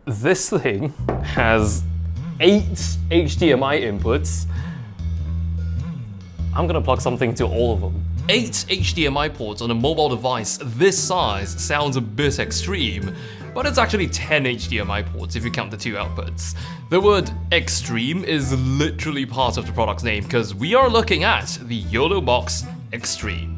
This thing has 8 HDMI inputs. I'm gonna plug something to all of them. 8 HDMI ports on a mobile device this size sounds a bit extreme, but it's actually 10 HDMI ports if you count the 2 outputs. The word extreme is literally part of the product's name because we are looking at the YoloBox Extreme.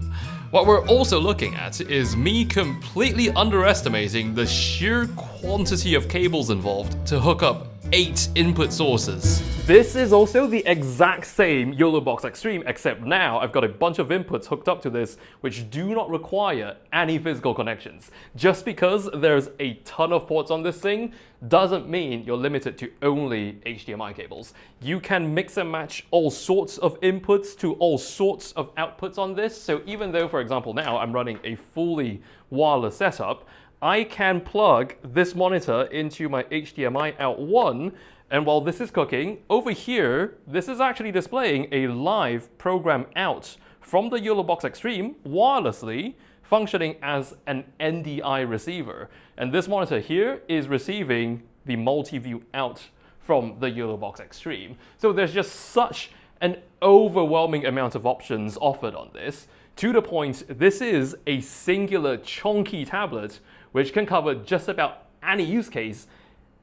What we're also looking at is me completely underestimating the sheer quantity of cables involved to hook up 8 input sources. This is also the exact same YoloBox Extreme, except now I've got a bunch of inputs hooked up to this which do not require any physical connections. Just because there's a ton of ports on this thing doesn't mean you're limited to only HDMI cables. You can mix and match all sorts of inputs to all sorts of outputs on this. So even though, for example, now I'm running a fully wireless setup, I can plug this monitor into my HDMI out 1, and while this is cooking, over here, this is actually displaying a live program out from the YoloBox Extreme wirelessly, functioning as an NDI receiver. And this monitor here is receiving the multi-view out from the YoloBox Extreme. So there's just such an overwhelming amount of options offered on this, to the point this is a singular chunky tablet which can cover just about any use case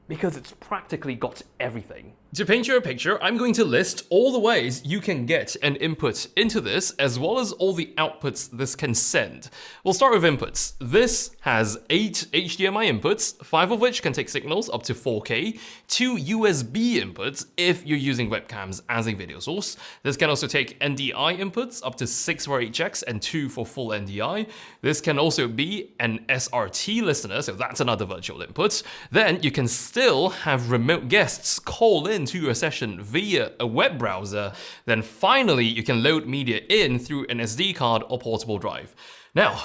because it's practically got everything. To paint you a picture, I'm going to list all the ways you can get an input into this, as well as all the outputs this can send. We'll start with inputs. This has 8 HDMI inputs, 5 of which can take signals up to 4K, 2 USB inputs if you're using webcams as a video source. This can also take NDI inputs up to 6 for HX and 2 for full NDI. This can also be an SRT listener, so that's another virtual input. Then you can still have remote guests call in to your session via a web browser. Then finally, you can load media in through an SD card or portable drive. Now,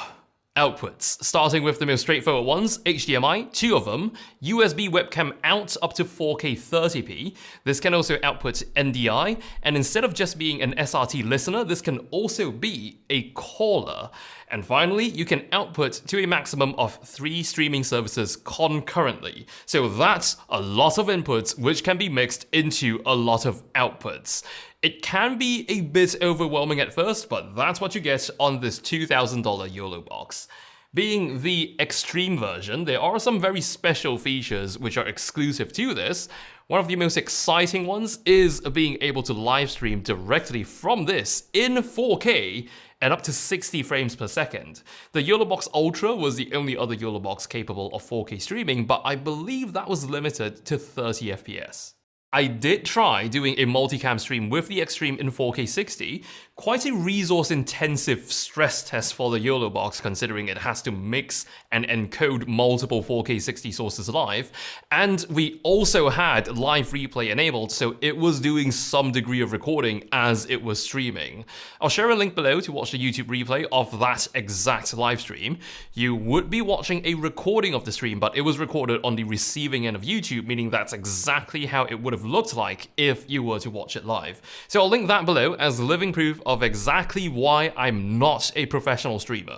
outputs, starting with the most straightforward ones, HDMI, 2 of them, USB webcam out up to 4K 30p. This can also output NDI, and instead of just being an SRT listener, this can also be a caller. And finally, you can output to a maximum of 3 streaming services concurrently. So that's a lot of inputs which can be mixed into a lot of outputs. It can be a bit overwhelming at first, but that's what you get on this $2,000 YoloBox. Being the Extreme version, there are some very special features which are exclusive to this. One of the most exciting ones is being able to live stream directly from this in 4K and up to 60 frames per second. The YoloBox Ultra was the only other YoloBox capable of 4K streaming, but I believe that was limited to 30 FPS. I did try doing a multicam stream with the Extreme in 4K 60, quite a resource-intensive stress test for the YoloBox considering it has to mix and encode multiple 4K 60 sources live, and we also had live replay enabled, so it was doing some degree of recording as it was streaming. I'll share a link below to watch the YouTube replay of that exact live stream. You would be watching a recording of the stream, but it was recorded on the receiving end of YouTube, meaning that's exactly how it would have looked like if you were to watch it live. So I'll link that below as living proof of exactly why I'm not a professional streamer.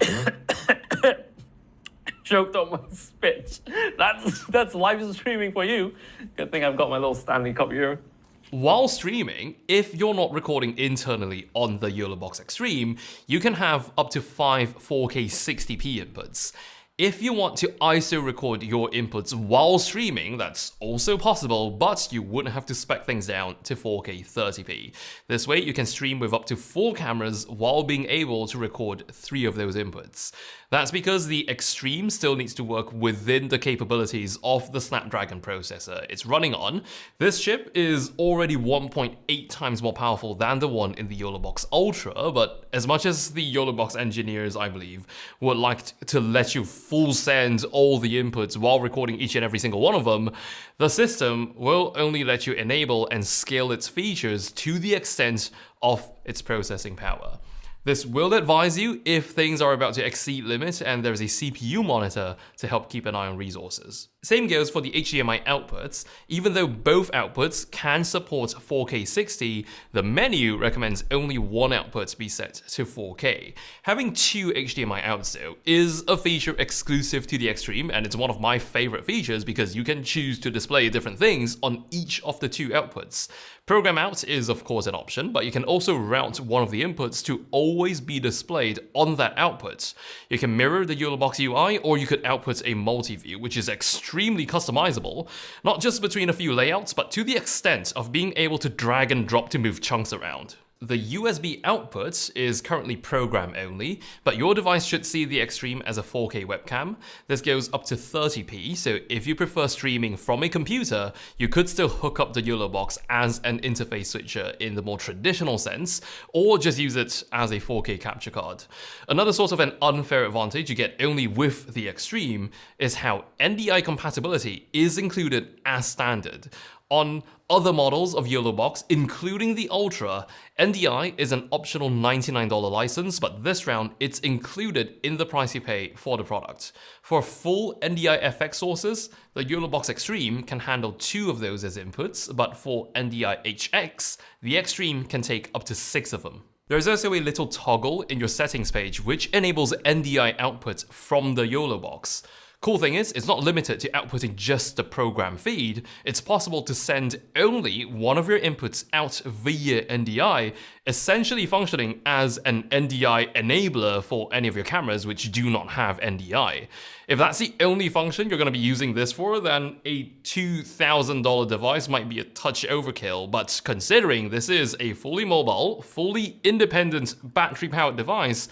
Choked on my spit. That's live streaming for you. Good thing I've got my little Stanley cup here. While streaming, if you're not recording internally on the YoloBox Extreme, you can have up to 5 4K 60p inputs. If you want to ISO record your inputs while streaming, that's also possible, but you wouldn't have to spec things down to 4K 30p. This way, you can stream with up to 4 cameras while being able to record 3 of those inputs. That's because the Extreme still needs to work within the capabilities of the Snapdragon processor it's running on. This chip is already 1.8 times more powerful than the one in the YoloBox Ultra, but as much as the YoloBox engineers, I believe, would like to let you full send all the inputs while recording each and every single one of them, the system will only let you enable and scale its features to the extent of its processing power. This will advise you if things are about to exceed limit and there's a CPU monitor to help keep an eye on resources. Same goes for the HDMI outputs. Even though both outputs can support 4K 60, the menu recommends only one output be set to 4K. Having two HDMI outs though is a feature exclusive to the Extreme, and it's one of my favorite features because you can choose to display different things on each of the two outputs. Program out is of course an option, but you can also route one of the inputs to always be displayed on that output. You can mirror the YoloBox UI, or you could output a multi-view, which is extremely customizable, not just between a few layouts, but to the extent of being able to drag and drop to move chunks around. The USB output is currently program only, but your device should see the Extreme as a 4K webcam. This goes up to 30p, so if you prefer streaming from a computer, you could still hook up the YoloBox as an interface switcher in the more traditional sense, or just use it as a 4K capture card. Another sort of an unfair advantage you get only with the Extreme is how NDI compatibility is included as standard. On other models of YoloBox, including the Ultra, NDI is an optional $99 license, but this round it's included in the price you pay for the product. For full NDI FX sources, the YoloBox Extreme can handle 2 of those as inputs, but for NDI HX, the Extreme can take up to 6 of them. There's also a little toggle in your settings page which enables NDI output from the YoloBox. Cool thing is, it's not limited to outputting just the program feed. It's possible to send only one of your inputs out via NDI, essentially functioning as an NDI enabler for any of your cameras which do not have NDI. If that's the only function you're going to be using this for, then a $2,000 device might be a touch overkill, but considering this is a fully mobile, fully independent battery-powered device,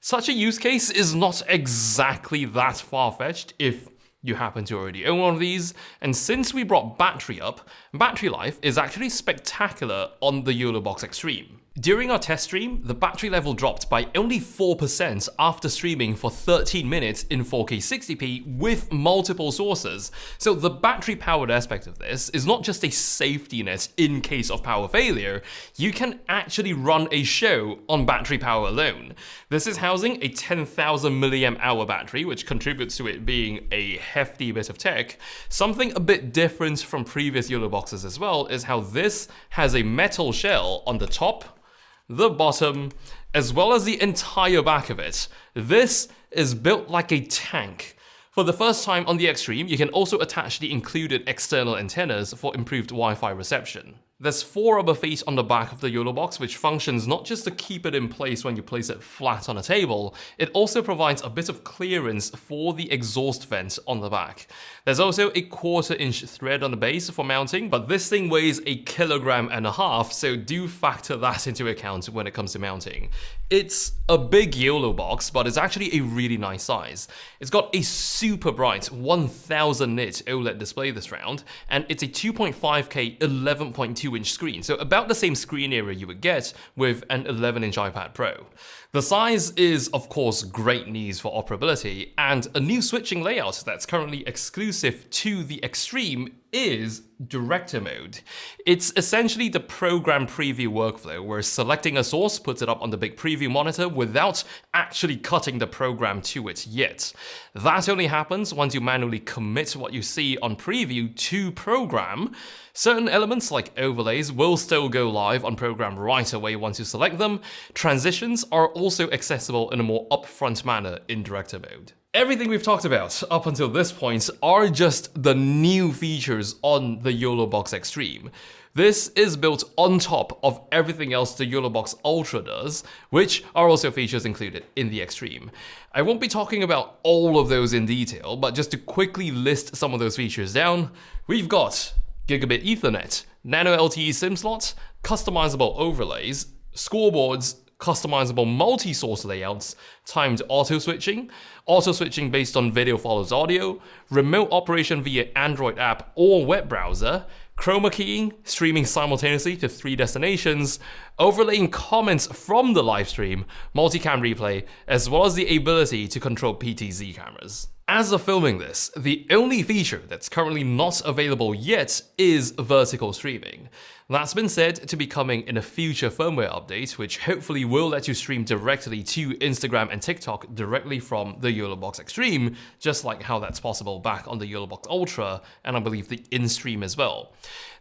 such a use case is not exactly that far-fetched if you happen to already own one of these, and since we brought battery up, battery life is actually spectacular on the YoloBox Extreme. During our test stream, the battery level dropped by only 4% after streaming for 13 minutes in 4K 60p with multiple sources. So the battery-powered aspect of this is not just a safety net in case of power failure, you can actually run a show on battery power alone. This is housing a 10,000 mAh battery, which contributes to it being a hefty bit of tech. Something a bit different from previous YoloBoxes as well is how this has a metal shell on the top, the bottom, as well as the entire back of it. This is built like a tank. For the first time on the Extreme, you can also attach the included external antennas for improved Wi-Fi reception. There's 4 rubber feet on the back of the YoloBox, which functions not just to keep it in place when you place it flat on a table, it also provides a bit of clearance for the exhaust vent on the back. There's also a 1/4-inch thread on the base for mounting, but this thing weighs 1.5 kilograms, so do factor that into account when it comes to mounting. It's a big YoloBox, but it's actually a really nice size. It's got a super bright 1000 nit OLED display this round, and it's a 2.5K 11.2-inch screen, so about the same screen area you would get with an 11-inch iPad Pro. The size is, of course, great news for operability, and a new switching layout that's currently exclusive to the Extreme is Director Mode. It's essentially the program preview workflow where selecting a source puts it up on the big preview monitor without actually cutting the program to it yet. That only happens once you manually commit what you see on preview to program. Certain elements like overlays will still go live on program right away once you select them. Transitions are also accessible in a more upfront manner in Director Mode. Everything we've talked about up until this point are just the new features on the YoloBox Extreme. This is built on top of everything else the YoloBox Ultra does, which are also features included in the Extreme. I won't be talking about all of those in detail, but just to quickly list some of those features down, we've got Gigabit Ethernet, Nano LTE SIM slots, customizable overlays, scoreboards, customizable multi-source layouts, timed auto switching, auto switching based on video follows audio, remote operation via Android app or web browser, chroma keying, streaming simultaneously to 3 destinations, overlaying comments from the live stream, multicam replay, as well as the ability to control PTZ cameras. As of filming this, the only feature that's currently not available yet is vertical streaming. That's been said to be coming in a future firmware update, which hopefully will let you stream directly to Instagram and TikTok directly from the YoloBox Extreme, just like how that's possible back on the YoloBox Ultra, and I believe the InStream as well.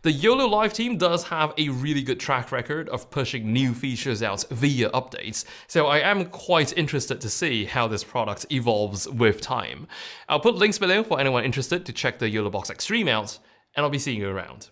The YOLO Live team does have a really good track record of pushing new features out via updates, so I am quite interested to see how this product evolves with time. I'll put links below for anyone interested to check the YoloBox Extreme out, and I'll be seeing you around.